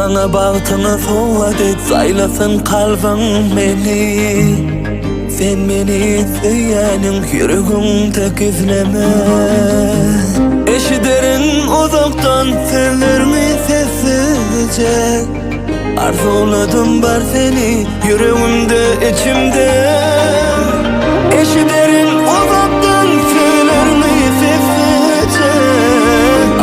Bana baktığını sovat et, saylasın kalbin beni. Sen beni söylenin, yüreğimde gizleme. Eşiderin uzaktan sözlerimi sessizce. Arzuladım var seni yüreğimde, içimde. Eşiderin uzaktan sözlerimi sessizce.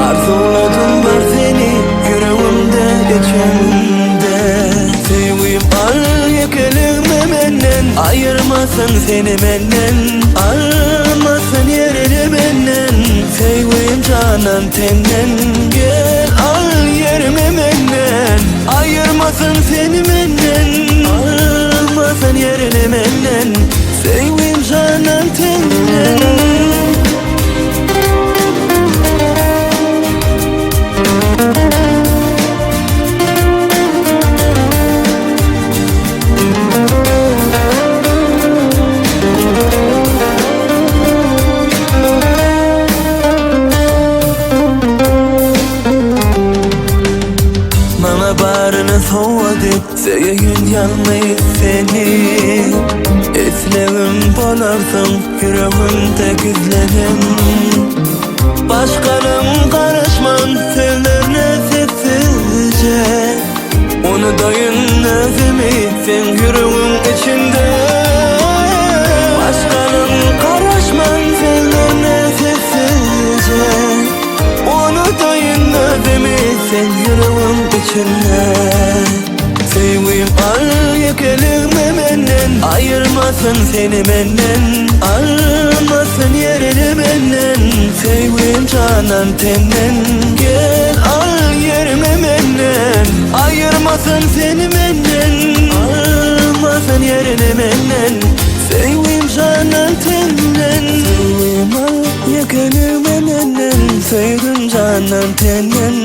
Arzuladım var seni yüreğimde, içimde. Sevgim al yekelime menden, ayırmasın seni benden, almasın yerini benden. Sevgim canan tenden, gel al yerimi benden, ayırmasın seni benden, almasın yerini benden. Sevgim canan tenden. Barını sovat et, sevgin yanmayı seni. Eslerim bolarsın, yüreğimde gizledim. Başkanım karışman sözlerine sessizce. Onu dayın özümü sen yüreğin içinde. Başkanım karışman sözlerine sessizce. Onu dayın özümü sen yüreğin içinde. Sevgim al yekelime benden, ayırmasın seni benden, almasın yerini benden. Sevgim canan tenden, gel al yerimi benden, ayırmasın seni benden, almasın yerini benden. Sevgim canan tenden. Sevgim al yekelime benden, sevgim canan tenden,